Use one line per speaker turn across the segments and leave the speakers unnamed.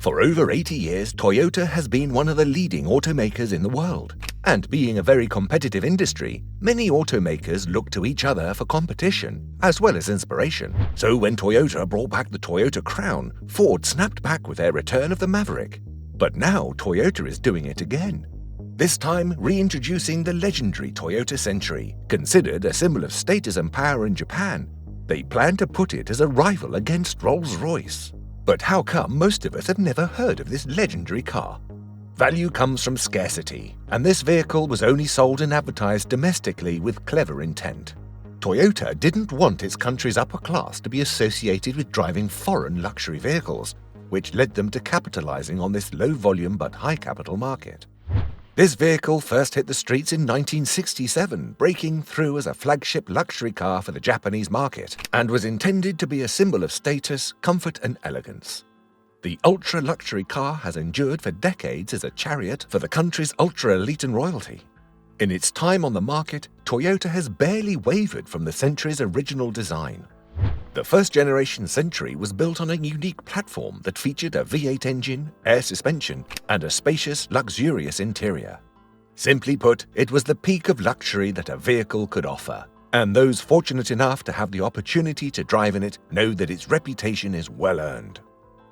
For over 80 years, Toyota has been one of the leading automakers in the world. And being a very competitive industry, many automakers look to each other for competition, as well as inspiration. So when Toyota brought back the Toyota Crown, Ford snapped back with their return of the Maverick. But now Toyota is doing it again. This time reintroducing the legendary Toyota Century, considered a symbol of status and power in Japan. They plan to put it as a rival against Rolls Royce. But how come most of us have never heard of this legendary car? Value comes from scarcity, and this vehicle was only sold and advertised domestically with clever intent. Toyota didn't want its country's upper class to be associated with driving foreign luxury vehicles, which led them to capitalizing on this low-volume but high-capital market. This vehicle first hit the streets in 1967, breaking through as a flagship luxury car for the Japanese market, and was intended to be a symbol of status, comfort, and elegance. The ultra-luxury car has endured for decades as a chariot for the country's ultra-elite and royalty. In its time on the market, Toyota has barely wavered from the Century's original design. The first-generation Century was built on a unique platform that featured a V8 engine, air suspension, and a spacious, luxurious interior. Simply put, it was the peak of luxury that a vehicle could offer, and those fortunate enough to have the opportunity to drive in it know that its reputation is well earned.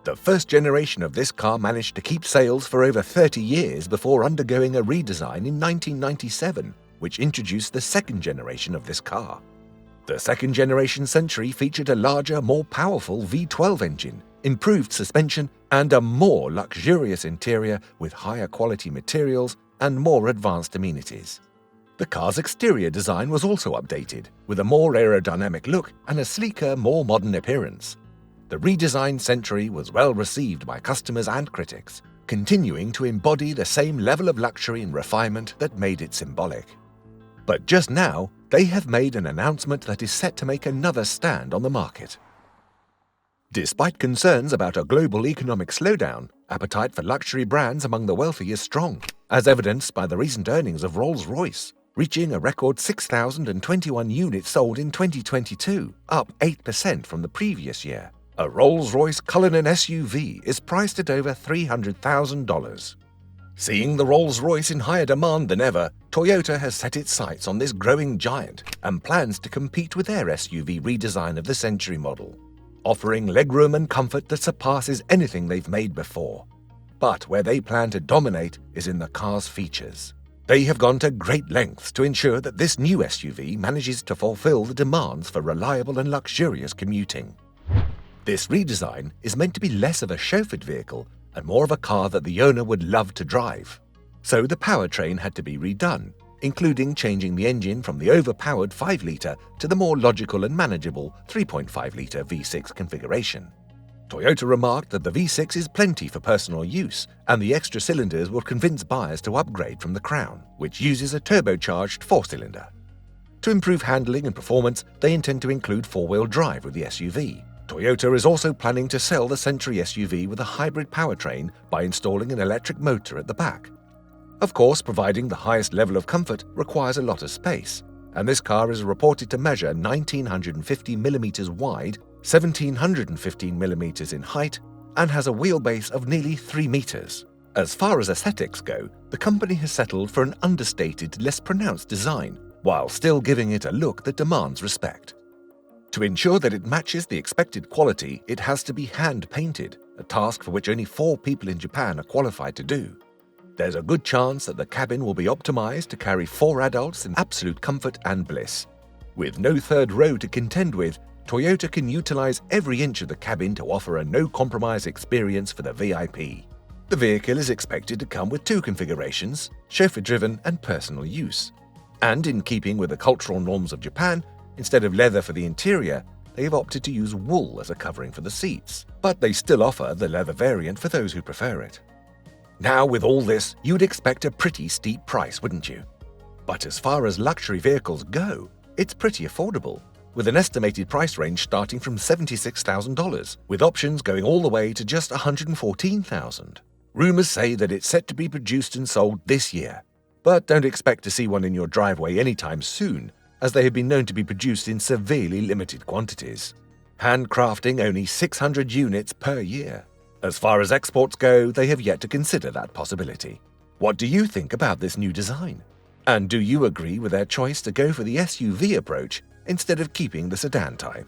The first generation of this car managed to keep sales for over 30 years before undergoing a redesign in 1997, which introduced the second generation of this car. The second-generation Century featured a larger, more powerful V12 engine, improved suspension, and a more luxurious interior with higher quality materials and more advanced amenities. The car's exterior design was also updated, with a more aerodynamic look and a sleeker, more modern appearance. The redesigned Century was well received by customers and critics, continuing to embody the same level of luxury and refinement that made it symbolic. But just now, they have made an announcement that is set to make another stand on the market. Despite concerns about a global economic slowdown, appetite for luxury brands among the wealthy is strong, as evidenced by the recent earnings of Rolls Royce, reaching a record 6,021 units sold in 2022, up 8% from the previous year. A Rolls Royce Cullinan SUV is priced at over $300,000. Seeing the Rolls Royce in higher demand than ever, Toyota has set its sights on this growing giant and plans to compete with their SUV redesign of the Century model, offering legroom and comfort that surpasses anything they've made before. But where they plan to dominate is in the car's features. They have gone to great lengths to ensure that this new SUV manages to fulfill the demands for reliable and luxurious commuting. This redesign is meant to be less of a chauffeured vehicle and more of a car that the owner would love to drive. So the powertrain had to be redone, including changing the engine from the overpowered 5-litre to the more logical and manageable 3.5-litre V6 configuration. Toyota remarked that the V6 is plenty for personal use, and the extra cylinders will convince buyers to upgrade from the Crown, which uses a turbocharged 4-cylinder. To improve handling and performance, they intend to include 4-wheel drive with the SUV. Toyota is also planning to sell the Century SUV with a hybrid powertrain by installing an electric motor at the back. Of course, providing the highest level of comfort requires a lot of space, and this car is reported to measure 1,950 mm wide, 1,715 mm in height, and has a wheelbase of nearly 3 meters. As far as aesthetics go, the company has settled for an understated, less pronounced design, while still giving it a look that demands respect. To ensure that it matches the expected quality, it has to be hand-painted, a task for which only 4 people in Japan are qualified to do. There's a good chance that the cabin will be optimized to carry 4 adults in absolute comfort and bliss. With no third row to contend with, Toyota can utilize every inch of the cabin to offer a no-compromise experience for the VIP. The vehicle is expected to come with 2 configurations, chauffeur-driven and personal use. And in keeping with the cultural norms of Japan, instead of leather for the interior, they have opted to use wool as a covering for the seats, but they still offer the leather variant for those who prefer it. Now, with all this, you'd expect a pretty steep price, wouldn't you? But as far as luxury vehicles go, it's pretty affordable, with an estimated price range starting from $76,000, with options going all the way to just $114,000. Rumors say that it's set to be produced and sold this year, but don't expect to see one in your driveway anytime soon, as they have been known to be produced in severely limited quantities, handcrafting only 600 units per year. As far as exports go, they have yet to consider that possibility. What do you think about this new design? And do you agree with their choice to go for the SUV approach instead of keeping the sedan type?